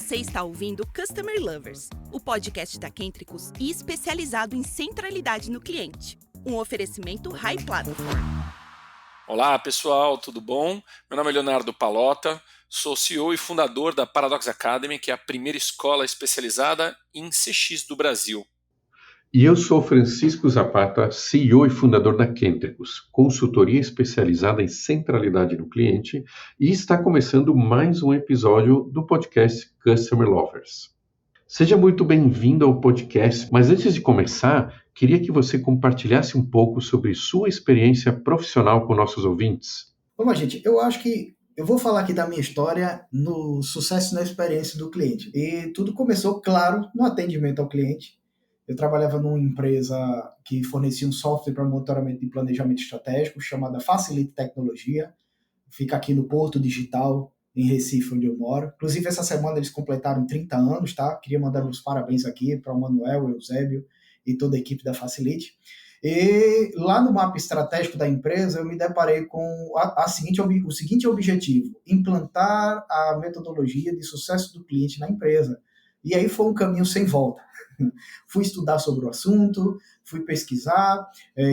Você está ouvindo Customer Lovers, o podcast da Kentricus e especializado em centralidade no cliente. Um oferecimento High Platform. Olá pessoal, tudo bom? Meu nome é Leonardo Palota, sou CEO e fundador da Paradox Academy, que é a primeira escola especializada em CX do Brasil. E eu sou Francisco Zapata, CEO e fundador da Kentricus, consultoria especializada em centralidade no cliente, e está começando mais um episódio do podcast Customer Lovers. Seja muito bem-vindo ao podcast, mas antes de começar, queria que você compartilhasse um pouco sobre sua experiência profissional com nossos ouvintes. Bom, gente, eu acho que eu vou falar aqui da minha história no sucesso e na experiência do cliente. E tudo começou, claro, no atendimento ao cliente. Eu trabalhava numa empresa que fornecia um software para monitoramento de planejamento estratégico, chamada Facilite Tecnologia. Fica aqui no Porto Digital, em Recife, onde eu moro. Inclusive, essa semana eles completaram 30 anos, tá? Queria mandar meus parabéns aqui para o Manuel, o Eusébio e toda a equipe da Facilite. E lá no mapa estratégico da empresa, eu me deparei com o seguinte objetivo: implantar a metodologia de sucesso do cliente na empresa. E aí foi um caminho sem volta. Fui estudar sobre o assunto, fui pesquisar,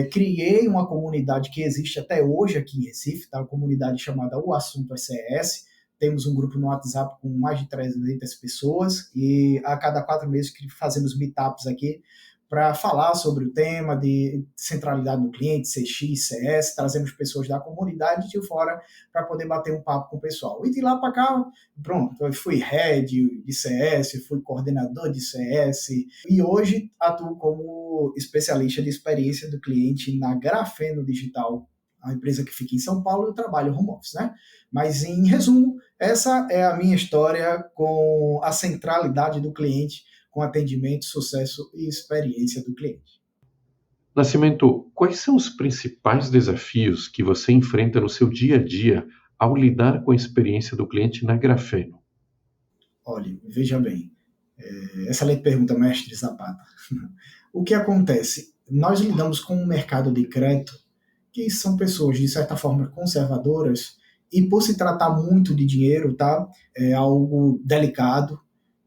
criei uma comunidade que existe até hoje aqui em Recife, tá? Uma comunidade chamada O Assunto SCS. Temos um grupo no WhatsApp com mais de 300 pessoas e a cada 4 meses fazemos meetups aqui para falar sobre o tema de centralidade no cliente, CX, CS, trazemos pessoas da comunidade de fora para poder bater um papo com o pessoal. E de lá para cá, pronto, eu fui head de CS, fui coordenador de CS e hoje atuo como especialista de experiência do cliente na Grafeno Digital, a empresa que fica em São Paulo. Eu trabalho home office, né? Mas em resumo, essa é a minha história com a centralidade do cliente, com atendimento, sucesso e experiência do cliente. Nascimento, quais são os principais desafios que você enfrenta no seu dia a dia ao lidar com a experiência do cliente na Grafeno? Olha, veja bem, excelente pergunta, mestre Zapata. O que acontece? Nós lidamos com um mercado de crédito que são pessoas, de certa forma, conservadoras, e por se tratar muito de dinheiro, tá? É algo delicado,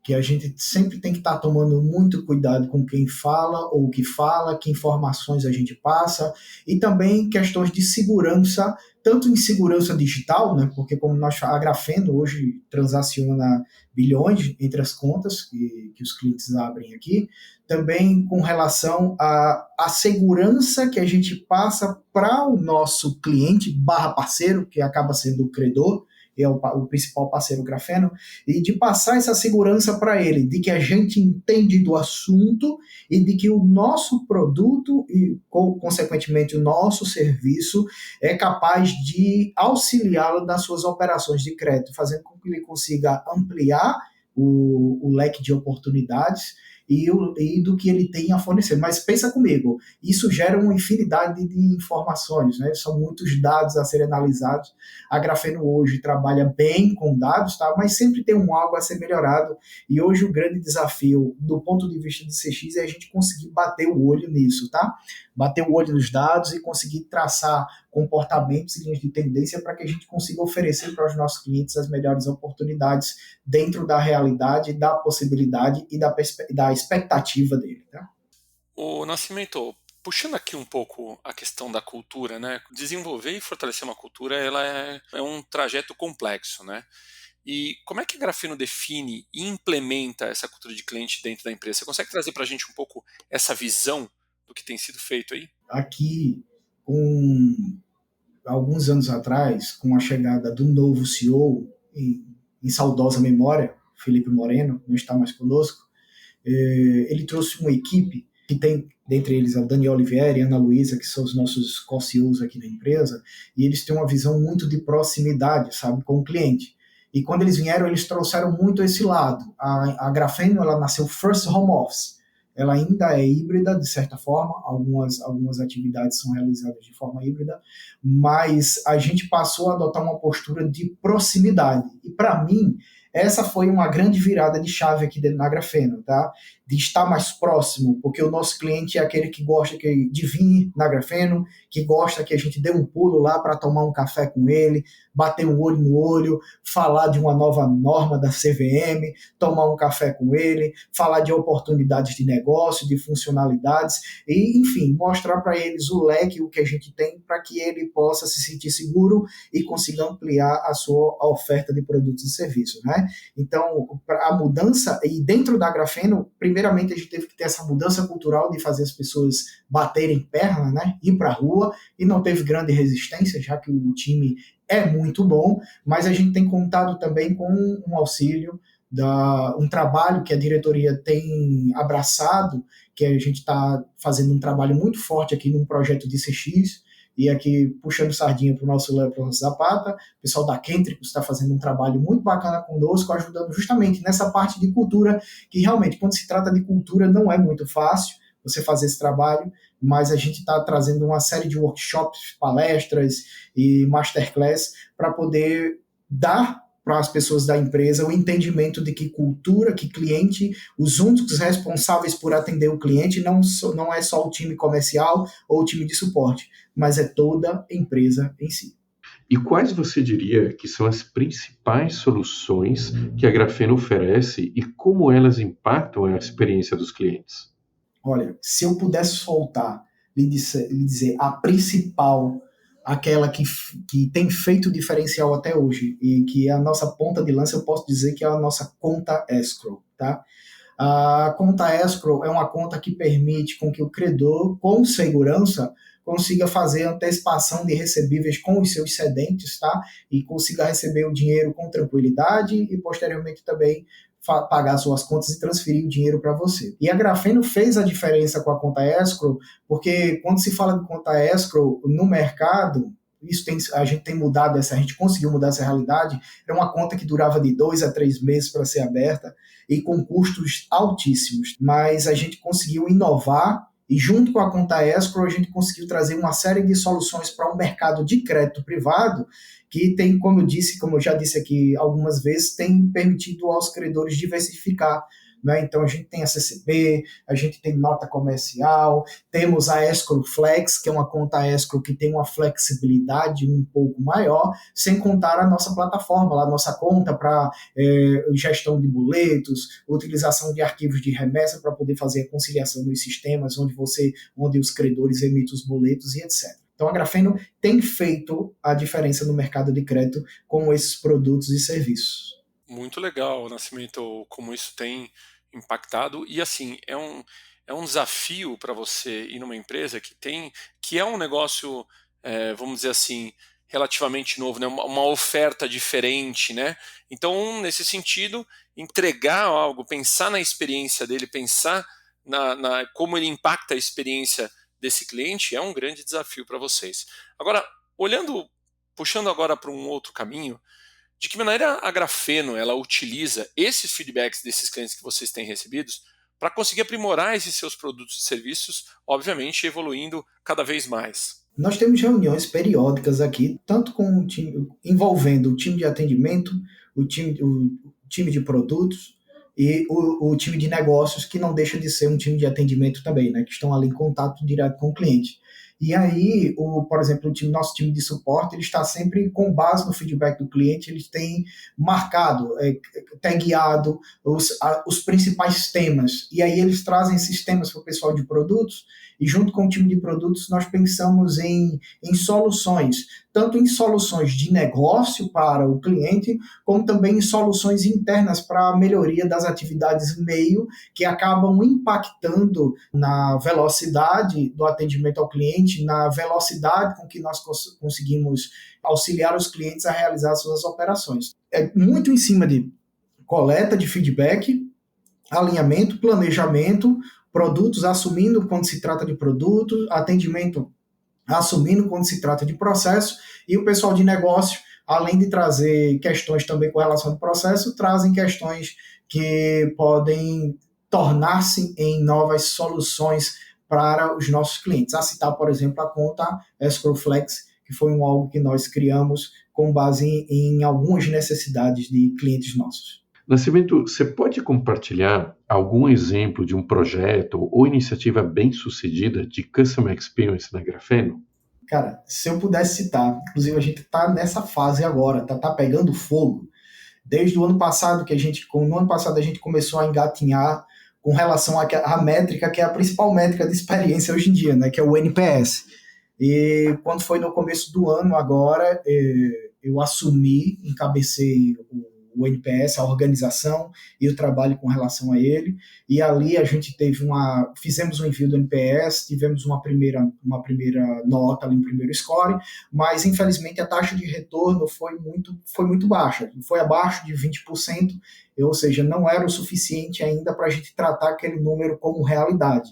que a gente sempre tem que estar tomando muito cuidado com quem fala ou o que fala, que informações a gente passa, e também questões de segurança, tanto em segurança digital, né, porque como a Grafeno hoje transaciona bilhões entre as contas que os clientes abrem aqui, também com relação à segurança que a gente passa para o nosso cliente barra parceiro, que acaba sendo o credor, é o principal parceiro Grafeno, e de passar essa segurança para ele, de que a gente entende do assunto e de que o nosso produto e, consequentemente, o nosso serviço é capaz de auxiliá-lo nas suas operações de crédito, fazendo com que ele consiga ampliar o leque de oportunidades e do que ele tem a fornecer. Mas pensa comigo, isso gera uma infinidade de informações, né? São muitos dados a serem analisados. A Grafeno hoje trabalha bem com dados, tá? Mas sempre tem algo a ser melhorado, e hoje o grande desafio do ponto de vista de CX é a gente conseguir bater o olho nisso, tá? Bater o olho nos dados e conseguir traçar comportamentos e linhas de tendência para que a gente consiga oferecer para os nossos clientes as melhores oportunidades dentro da realidade, da possibilidade e da expectativa dele. Tá? O Nascimento, puxando aqui um pouco a questão da cultura, né? Desenvolver e fortalecer uma cultura, ela é um trajeto complexo, né? E como é que a Grafeno define e implementa essa cultura de cliente dentro da empresa? Você consegue trazer para a gente um pouco essa visão do que tem sido feito aí? Aqui, alguns anos atrás, com a chegada do novo CEO, em saudosa memória, Felipe Moreno, não está mais conosco, ele trouxe uma equipe que tem, dentre eles, a Daniel Oliveira e a Ana Luísa, que são os nossos co-CEOs aqui da empresa, e eles têm uma visão muito de proximidade, sabe, com o cliente. E quando eles vieram, eles trouxeram muito esse lado. A Grafeno, ela nasceu first home office. Ela ainda é híbrida, de certa forma, algumas atividades são realizadas de forma híbrida, mas a gente passou a adotar uma postura de proximidade. E, para mim, essa foi uma grande virada de chave aqui dentro da Grafeno, tá? De estar mais próximo, porque o nosso cliente é aquele que gosta de vir na Grafeno, que gosta que a gente dê um pulo lá para tomar um café com ele, bater um olho no olho, falar de uma nova norma da CVM, tomar um café com ele, falar de oportunidades de negócio, de funcionalidades, e, enfim, mostrar para eles o leque, o que a gente tem, para que ele possa se sentir seguro e consiga ampliar a sua oferta de produtos e serviços, né? Então, a mudança, e dentro da Grafeno, primeiramente a gente teve que ter essa mudança cultural de fazer as pessoas baterem perna, né? Ir para a rua, e não teve grande resistência, já que o time é muito bom, mas a gente tem contado também com um auxílio, um trabalho que a diretoria tem abraçado, que a gente está fazendo um trabalho muito forte aqui num projeto de CX, e aqui puxando sardinha para o nosso Leandro Zapata, o pessoal da Kentricus está fazendo um trabalho muito bacana conosco, ajudando justamente nessa parte de cultura, que realmente, quando se trata de cultura, não é muito fácil você fazer esse trabalho, mas a gente está trazendo uma série de workshops, palestras e masterclass para poder dar para as pessoas da empresa o entendimento de que cultura, que cliente, os únicos responsáveis por atender o cliente não é só o time comercial ou o time de suporte, mas é toda a empresa em si. E quais você diria que são as principais soluções que a Grafeno oferece e como elas impactam a experiência dos clientes? Olha, se eu pudesse soltar, lhe dizer a principal, aquela que tem feito diferencial até hoje, e que é a nossa ponta de lança, eu posso dizer que é a nossa conta escrow, tá? A conta escrow é uma conta que permite com que o credor, com segurança, consiga fazer antecipação de recebíveis com os seus cedentes, tá? E consiga receber o dinheiro com tranquilidade e, posteriormente, também pagar suas contas e transferir o dinheiro para você. E a Grafeno fez a diferença com a conta escrow, porque quando se fala de conta escrow no mercado, a gente conseguiu mudar essa realidade. Era uma conta que durava de 2 a 3 meses para ser aberta e com custos altíssimos, mas a gente conseguiu inovar e junto com a conta escrow a gente conseguiu trazer uma série de soluções para um mercado de crédito privado que tem, como eu já disse aqui algumas vezes, tem permitido aos credores diversificar, né? Então a gente tem a CCB, a gente tem nota comercial, temos a Escrow Flex, que é uma conta escrow que tem uma flexibilidade um pouco maior, sem contar a nossa plataforma, a nossa conta para gestão de boletos, utilização de arquivos de remessa para poder fazer a conciliação dos sistemas onde os credores emitem os boletos e etc. Então, a Grafeno tem feito a diferença no mercado de crédito com esses produtos e serviços. Muito legal, Nascimento, como isso tem impactado. E, assim, é um desafio para você ir numa empresa que é um negócio, vamos dizer assim, relativamente novo, né? Uma oferta diferente, né? Então, nesse sentido, entregar algo, pensar na experiência dele, pensar como ele impacta a experiência desse cliente é um grande desafio para vocês. Agora, puxando agora para um outro caminho, de que maneira a Grafeno ela utiliza esses feedbacks desses clientes que vocês têm recebidos para conseguir aprimorar esses seus produtos e serviços, obviamente evoluindo cada vez mais? Nós temos reuniões periódicas aqui, tanto com o time, envolvendo o time de atendimento, o time de produtos, e o time de negócios, que não deixa de ser um time de atendimento também, né, que estão ali em contato direto com o cliente. E aí, por exemplo, nosso time de suporte, ele está sempre com base no feedback do cliente, eles têm marcado, tagueado os principais temas, e aí eles trazem esses temas para o pessoal de produtos, e junto com o time de produtos nós pensamos em soluções, tanto em soluções de negócio para o cliente, como também em soluções internas para a melhoria das atividades meio, que acabam impactando na velocidade do atendimento ao cliente, na velocidade com que nós conseguimos auxiliar os clientes a realizar suas operações. É muito em cima de coleta de feedback, alinhamento, planejamento, produtos assumindo quando se trata de produto, atendimento assumindo quando se trata de processo, e o pessoal de negócio, além de trazer questões também com relação ao processo, trazem questões que podem tornar-se em novas soluções para os nossos clientes. A citar, por exemplo, a conta Escrow Flex, que foi algo que nós criamos com base em algumas necessidades de clientes nossos. Nascimento, você pode compartilhar algum exemplo de um projeto ou iniciativa bem-sucedida de Customer Experience na Grafeno? Cara, se eu pudesse citar, inclusive a gente está nessa fase agora, tá pegando fogo. Desde o ano passado no ano passado a gente começou a engatinhar com relação à métrica, que é a principal métrica de experiência hoje em dia, né, que é o NPS. E quando foi no começo do ano agora, eu encabecei o NPS, a organização e o trabalho com relação a ele, e ali a gente fizemos um envio do NPS, tivemos uma primeira nota, ali, um primeiro score, mas infelizmente a taxa de retorno foi muito baixa, foi abaixo de 20%, ou seja, não era o suficiente ainda para a gente tratar aquele número como realidade.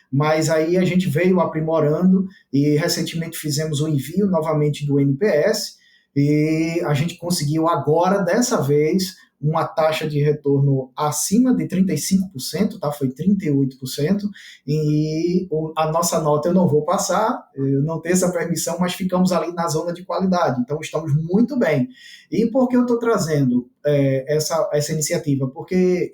Mas aí a gente veio aprimorando e recentemente fizemos o envio novamente do NPS, e a gente conseguiu agora, dessa vez, uma taxa de retorno acima de 35%, tá? Foi 38%, e a nossa nota eu não vou passar, eu não tenho essa permissão, mas ficamos ali na zona de qualidade, então estamos muito bem. E por que eu estou trazendo essa iniciativa? Porque,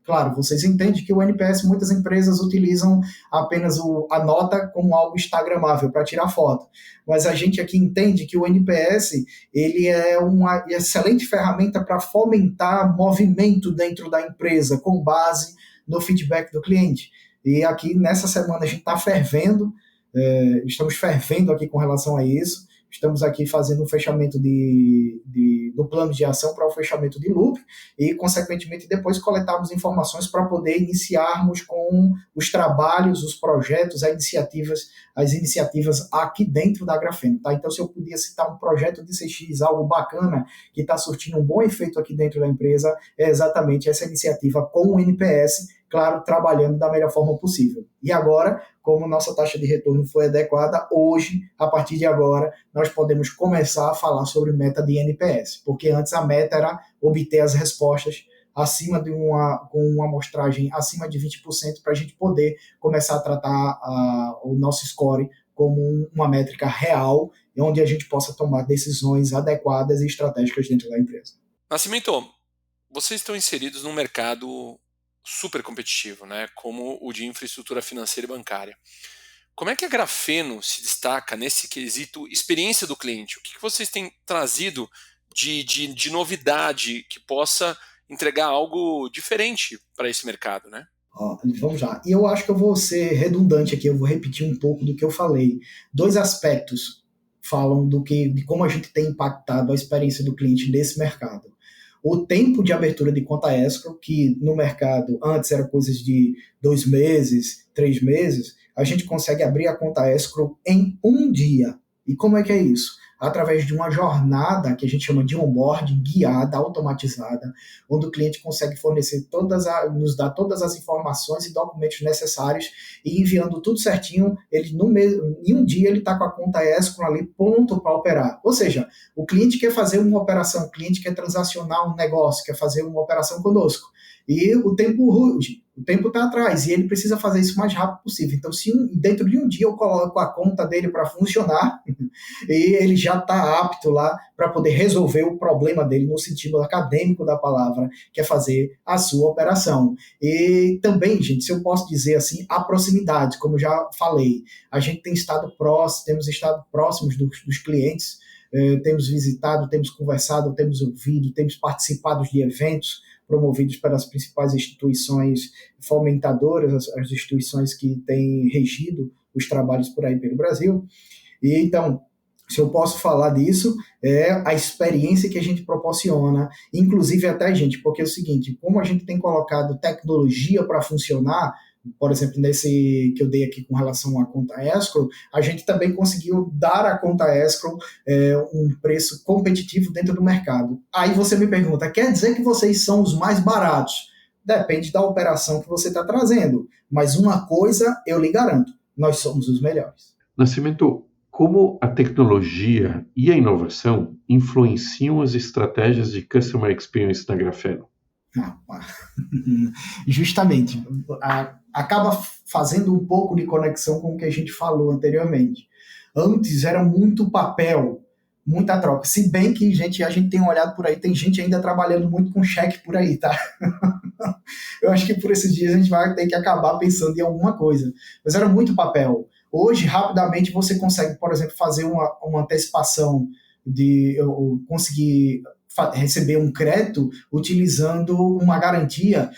claro, vocês entendem que o NPS, muitas empresas utilizam apenas a nota como algo instagramável para tirar foto, mas a gente aqui entende que o NPS ele é uma excelente ferramenta para fomentar movimento dentro da empresa com base no feedback do cliente. E aqui nessa semana a gente está estamos fervendo aqui com relação a isso. Estamos aqui fazendo um fechamento do plano de ação para o fechamento de loop e, consequentemente, depois coletarmos informações para poder iniciarmos com os trabalhos, os projetos, as iniciativas aqui dentro da Grafeno. Tá? Então, se eu podia citar um projeto de CX, algo bacana, que está surtindo um bom efeito aqui dentro da empresa, é exatamente essa iniciativa com o NPS, claro, trabalhando da melhor forma possível. E agora, como nossa taxa de retorno foi adequada, hoje, a partir de agora, nós podemos começar a falar sobre meta de NPS, porque antes a meta era obter as respostas com uma amostragem acima de 20% para a gente poder começar a tratar o nosso score como uma métrica real, onde a gente possa tomar decisões adequadas e estratégicas dentro da empresa. Nascimento, vocês estão inseridos num mercado super competitivo, né, como o de infraestrutura financeira e bancária. Como é que a Grafeno se destaca nesse quesito experiência do cliente? O que vocês têm trazido de novidade que possa entregar algo diferente para esse mercado, né? Vamos lá. E eu acho que eu vou ser redundante aqui, eu vou repetir um pouco do que eu falei. 2 aspectos falam de como a gente tem impactado a experiência do cliente nesse mercado. O tempo de abertura de conta escrow, que no mercado antes era coisas de 2 meses, 3 meses, a gente consegue abrir a conta escrow em 1 dia. E como é que é isso? Através de uma jornada que a gente chama de onboarding guiada, automatizada, onde o cliente consegue nos dar todas as informações e documentos necessários e enviando tudo certinho, em 1 dia ele está com a conta escrow ali pronto para operar. Ou seja, o cliente quer fazer uma operação, o cliente quer transacionar um negócio, quer fazer uma operação conosco. E o tempo ruge, o tempo está atrás, e ele precisa fazer isso o mais rápido possível. Então, se dentro de 1 dia eu coloco a conta dele para funcionar, e ele já está apto lá para poder resolver o problema dele no sentido acadêmico da palavra, que é fazer a sua operação. E também, gente, se eu posso dizer assim, a proximidade, como eu já falei, a gente temos estado próximos dos clientes, temos visitado, temos conversado, temos ouvido, temos participado de eventos promovidos pelas principais instituições fomentadoras, as instituições que têm regido os trabalhos por aí pelo Brasil. E então, se eu posso falar disso, é a experiência que a gente proporciona, inclusive até, gente, porque é o seguinte, como a gente tem colocado tecnologia para funcionar, por exemplo, nesse que eu dei aqui com relação à conta escrow, a gente também conseguiu dar à conta escrow um preço competitivo dentro do mercado. Aí você me pergunta, quer dizer que vocês são os mais baratos? Depende da operação que você está trazendo, mas uma coisa eu lhe garanto, nós somos os melhores. Nascimento, como a tecnologia e a inovação influenciam as estratégias de Customer Experience na Grafeno? Justamente, acaba fazendo um pouco de conexão com o que a gente falou anteriormente. Antes era muito papel, muita troca. Se bem que a gente tem olhado por aí, tem gente ainda trabalhando muito com cheque por aí, tá? Eu acho que por esses dias a gente vai ter que acabar pensando em alguma coisa. Mas era muito papel. Hoje, rapidamente, você consegue, por exemplo, fazer uma antecipação ou conseguir receber um crédito utilizando uma garantia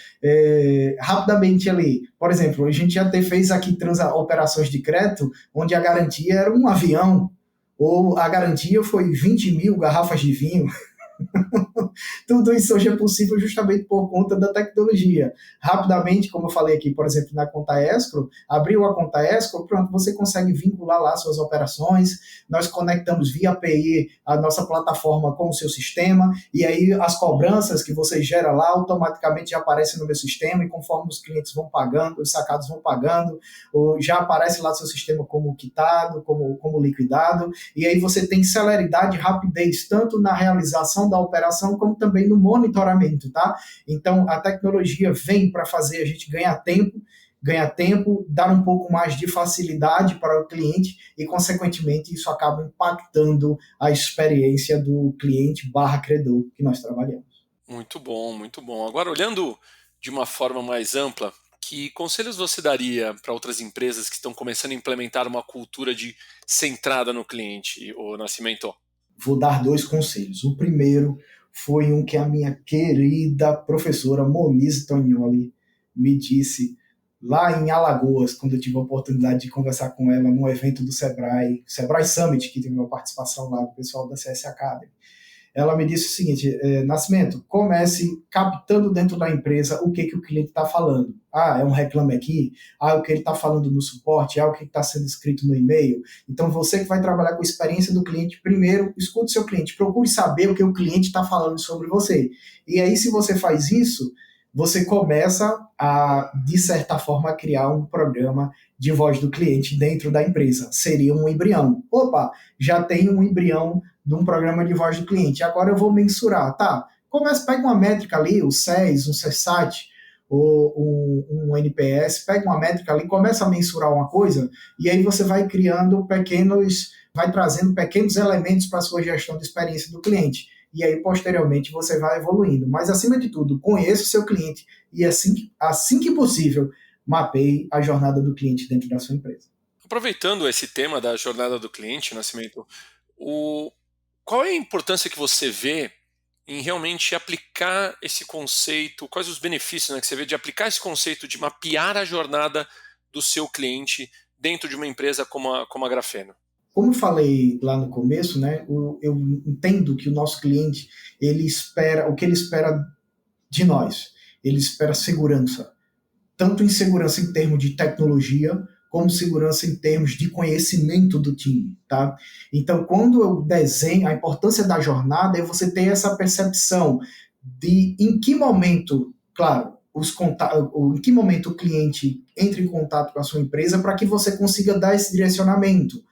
rapidamente ali. Por exemplo, a gente já fez aqui operações de crédito onde a garantia era um avião, ou a garantia foi 20 mil garrafas de vinho. Tudo isso hoje é possível justamente por conta da tecnologia. Rapidamente, como eu falei aqui, por exemplo, na conta escrow, abriu a conta escrow, pronto, você consegue vincular lá suas operações, nós conectamos via API a nossa plataforma com o seu sistema, e aí as cobranças que você gera lá automaticamente já aparecem no meu sistema, e conforme os clientes vão pagando, os sacados vão pagando, já aparece lá no seu sistema como quitado, como liquidado, e aí você tem celeridade e rapidez, tanto na realização da operação, como também no monitoramento, tá? Então, a tecnologia vem para fazer a gente ganhar tempo, dar um pouco mais de facilidade para o cliente e, consequentemente, isso acaba impactando a experiência do cliente/credor que nós trabalhamos. Muito bom, muito bom. Agora, olhando de uma forma mais ampla, que conselhos você daria para outras empresas que estão começando a implementar uma cultura centrada no cliente, ô Nascimento? Vou dar 2 conselhos. O primeiro foi um que a minha querida professora Moniz Tonioli me disse lá em Alagoas, quando eu tive a oportunidade de conversar com ela num evento do Sebrae Summit, que teve uma participação lá do pessoal da CS Academy. Ela me disse o seguinte: Nascimento, comece captando dentro da empresa o que o cliente está falando. É um reclame aqui? O que ele está falando no suporte? O que está sendo escrito no e-mail? Então, você que vai trabalhar com a experiência do cliente, primeiro, escute seu cliente, procure saber o que o cliente está falando sobre você. E aí, se você faz isso, você começa a, de certa forma, criar um programa de voz do cliente dentro da empresa. Seria um embrião. Já tem um embrião de um programa de voz do cliente. Agora eu vou mensurar. Pega uma métrica ali, o SES, um CSAT, ou um NPS, pega uma métrica ali, começa a mensurar uma coisa, e aí você vai vai trazendo pequenos elementos para a sua gestão de experiência do cliente. E aí, posteriormente, você vai evoluindo. Mas, acima de tudo, conheça o seu cliente e, assim que possível, mapeie a jornada do cliente dentro da sua empresa. Aproveitando esse tema da jornada do cliente, Nascimento, qual é a importância que você vê em realmente aplicar esse conceito? Quais os benefícios que você vê de aplicar esse conceito de mapear a jornada do seu cliente dentro de uma empresa como a Grafeno? Como eu falei lá no começo, né, eu entendo que o nosso cliente, o que ele espera de nós? Ele espera segurança. Tanto em segurança em termos de tecnologia, como segurança em termos de conhecimento do time, tá? Então, quando eu desenho, a importância da jornada é você ter essa percepção de em que momento, claro, em que momento o cliente entra em contato com a sua empresa para que você consiga dar esse direcionamento.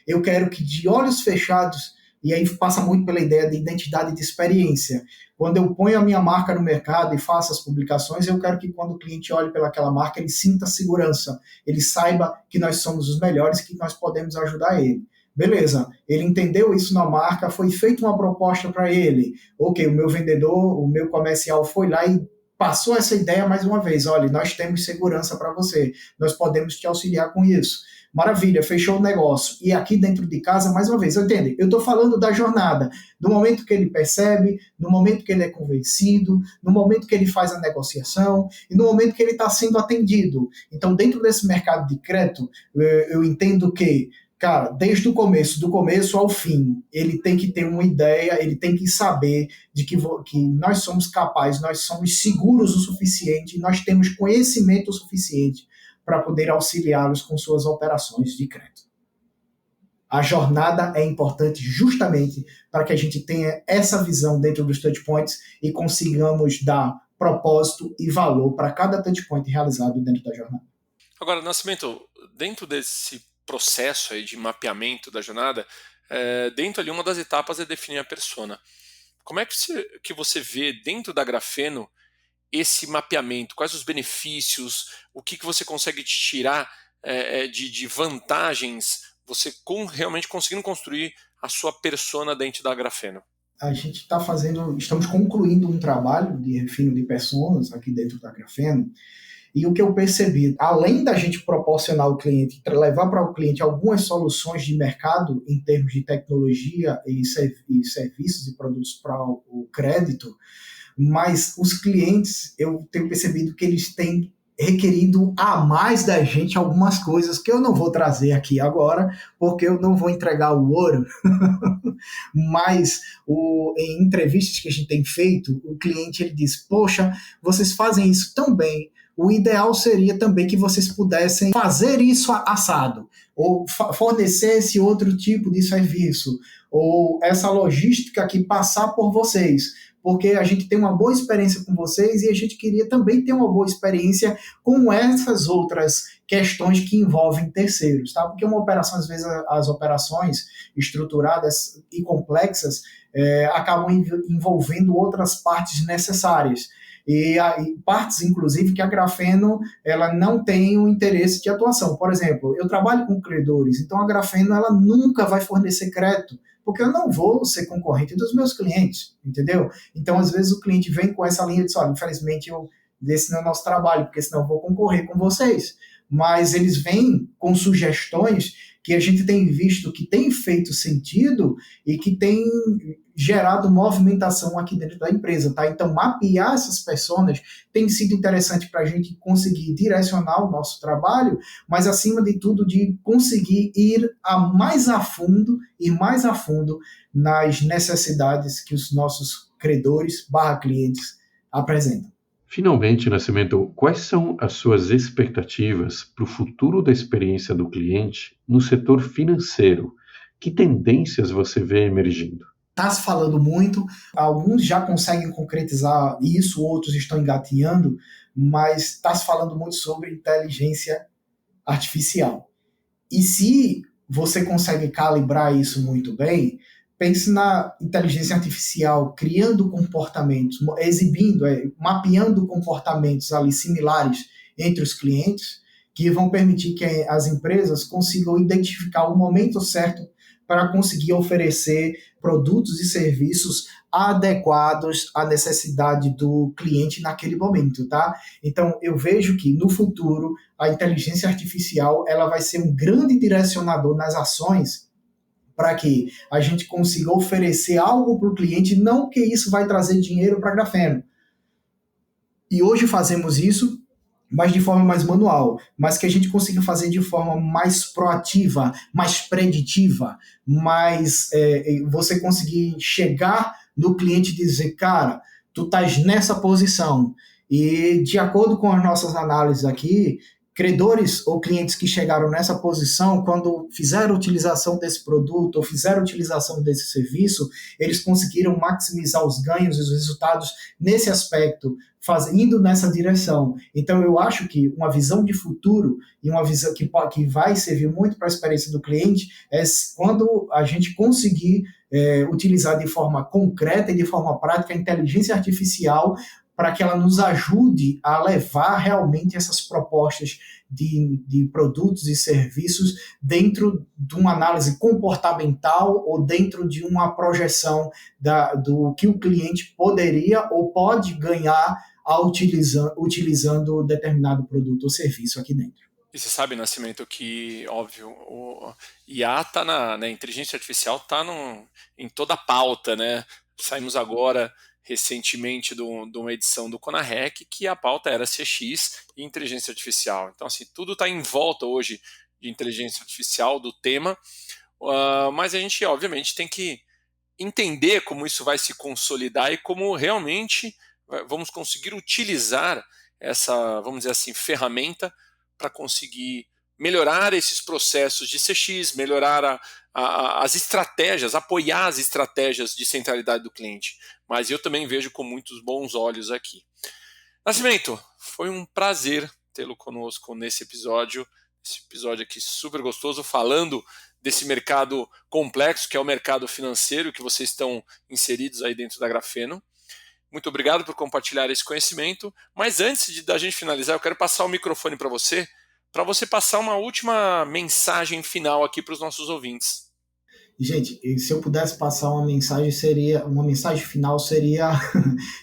Eu quero que de olhos fechados, e aí passa muito pela ideia de identidade de experiência. Quando eu ponho a minha marca no mercado e faço as publicações, eu quero que quando o cliente olhe pelaquela marca, ele sinta segurança, ele saiba que nós somos os melhores, que nós podemos ajudar ele. Beleza, ele entendeu isso na marca, foi feita uma proposta para ele. Ok, o meu vendedor, o meu comercial foi lá e passou essa ideia mais uma vez. Olha, nós temos segurança para você, nós podemos te auxiliar com isso. Maravilha, fechou o negócio. E aqui dentro de casa, mais uma vez, entende? Eu estou falando da jornada, do momento que ele percebe, no momento que ele é convencido, no momento que ele faz a negociação e no momento que ele está sendo atendido. Então, dentro desse mercado de crédito, eu entendo que, cara, desde o começo, do começo ao fim, ele tem que ter uma ideia, ele tem que saber de que nós somos capazes, nós somos seguros o suficiente, nós temos conhecimento o suficiente para poder auxiliá-los com suas operações de crédito. A jornada é importante justamente para que a gente tenha essa visão dentro dos touchpoints e consigamos dar propósito e valor para cada touchpoint realizado dentro da jornada. Agora, Nascimento, dentro desse processo aí de mapeamento da jornada, dentro ali uma das etapas é definir a persona. Como é que você vê dentro da Grafeno esse mapeamento? Quais os benefícios? O que você consegue tirar de vantagens você realmente conseguindo construir a sua persona dentro da Grafeno? A gente estamos concluindo um trabalho de refino de personas aqui dentro da Grafeno. E o que eu percebi, além da gente proporcionar ao cliente, levar para o cliente algumas soluções de mercado em termos de tecnologia e serviços e produtos para o crédito, mas os clientes, eu tenho percebido que eles têm requerido a mais da gente algumas coisas que eu não vou trazer aqui agora, porque eu não vou entregar o ouro, mas em entrevistas que a gente tem feito, o cliente ele diz, poxa, vocês fazem isso tão bem, o ideal seria também que vocês pudessem fazer isso assado, ou fornecer esse outro tipo de serviço, ou essa logística aqui passar por vocês, porque a gente tem uma boa experiência com vocês e a gente queria também ter uma boa experiência com essas outras questões que envolvem terceiros, tá? Porque uma operação, às vezes, as operações estruturadas e complexas acabam envolvendo outras partes necessárias. E partes, inclusive, que a Grafeno ela não tem um interesse de atuação. Por exemplo, eu trabalho com credores, então a Grafeno ela nunca vai fornecer crédito, porque eu não vou ser concorrente dos meus clientes, entendeu? Então, às vezes, o cliente vem com essa linha de diz, olha, infelizmente, esse não é o nosso trabalho, porque senão eu vou concorrer com vocês. Mas eles vêm com sugestões que a gente tem visto que tem feito sentido e que tem gerado movimentação aqui dentro da empresa, tá? Então, mapear essas pessoas tem sido interessante para a gente conseguir direcionar o nosso trabalho, mas, acima de tudo, de conseguir ir mais a fundo nas necessidades que os nossos credores/clientes apresentam. Finalmente, Nascimento, quais são as suas expectativas para o futuro da experiência do cliente no setor financeiro? Que tendências você vê emergindo? Está se falando muito, alguns já conseguem concretizar isso, outros estão engatinhando, mas está se falando muito sobre inteligência artificial. E se você consegue calibrar isso muito bem, pense na inteligência artificial criando comportamentos, mapeando comportamentos ali similares entre os clientes, que vão permitir que as empresas consigam identificar o momento certo para conseguir oferecer produtos e serviços adequados à necessidade do cliente naquele momento, tá? Então, eu vejo que, no futuro, a inteligência artificial ela vai ser um grande direcionador nas ações para que a gente consiga oferecer algo para o cliente, não que isso vai trazer dinheiro para a Grafeno. E hoje fazemos isso, mas de forma mais manual, mas que a gente consiga fazer de forma mais proativa, mais preditiva, você conseguir chegar no cliente e dizer, cara, tu estás nessa posição, e de acordo com as nossas análises aqui, credores ou clientes que chegaram nessa posição, quando fizeram utilização desse produto ou fizeram utilização desse serviço, eles conseguiram maximizar os ganhos e os resultados nesse aspecto, indo nessa direção. Então, eu acho que uma visão de futuro e uma visão que vai servir muito para a experiência do cliente é quando a gente conseguir utilizar de forma concreta e de forma prática a inteligência artificial para que ela nos ajude a levar realmente essas propostas de produtos e serviços dentro de uma análise comportamental ou dentro de uma projeção do que o cliente poderia ou pode ganhar utilizando determinado produto ou serviço aqui dentro. E você sabe, Nascimento, que, óbvio, o IA está na inteligência artificial, está em toda a pauta, né? Saímos agora recentemente de uma edição do Conarec que a pauta era CX e inteligência artificial. Então, assim, tudo está em volta hoje de inteligência artificial, do tema, mas a gente, obviamente, tem que entender como isso vai se consolidar e como realmente vamos conseguir utilizar essa, vamos dizer assim, ferramenta para conseguir melhorar esses processos de CX, melhorar as estratégias, apoiar as estratégias de centralidade do cliente. Mas eu também vejo com muitos bons olhos aqui. Nascimento, foi um prazer tê-lo conosco nesse episódio aqui super gostoso, falando desse mercado complexo, que é o mercado financeiro, que vocês estão inseridos aí dentro da Grafeno. Muito obrigado por compartilhar esse conhecimento, mas antes da gente finalizar, eu quero passar o microfone para você passar uma última mensagem final aqui para os nossos ouvintes. Gente, se eu pudesse passar uma mensagem final seria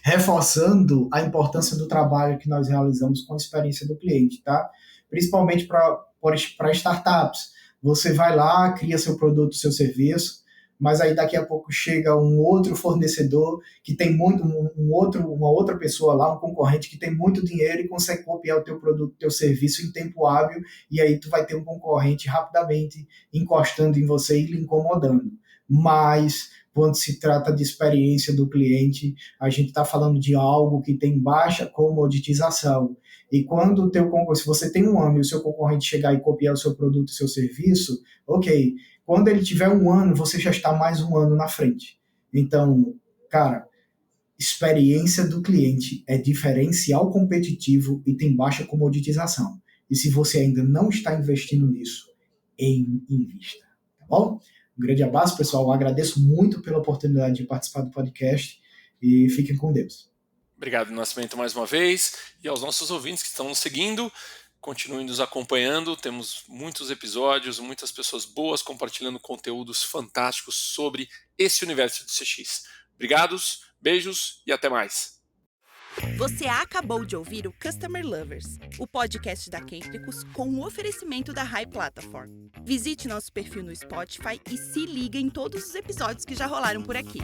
reforçando a importância do trabalho que nós realizamos com a experiência do cliente, tá? Principalmente para startups. Você vai lá, cria seu produto, seu serviço, mas aí daqui a pouco chega um outro fornecedor que tem uma outra pessoa lá, um concorrente que tem muito dinheiro e consegue copiar o teu produto, teu serviço em tempo hábil, e aí tu vai ter um concorrente rapidamente encostando em você e lhe incomodando. Mas quando se trata de experiência do cliente, a gente está falando de algo que tem baixa comoditização. E quando se você tem um ano e o seu concorrente chegar e copiar o seu produto, o seu serviço, ok. Quando ele tiver um ano, você já está mais um ano na frente. Então, cara, experiência do cliente é diferencial competitivo e tem baixa comoditização. E se você ainda não está investindo nisso, invista. Tá bom? Um grande abraço, pessoal. Eu agradeço muito pela oportunidade de participar do podcast e fiquem com Deus. Obrigado, Nascimento, mais uma vez. E aos nossos ouvintes que estão nos seguindo, continuem nos acompanhando. Temos muitos episódios, muitas pessoas boas compartilhando conteúdos fantásticos sobre esse universo de CX. Obrigados, beijos e até mais. Você acabou de ouvir o Customer Lovers, o podcast da Kentricus com o oferecimento da High Platform. Visite nosso perfil no Spotify e se liga em todos os episódios que já rolaram por aqui.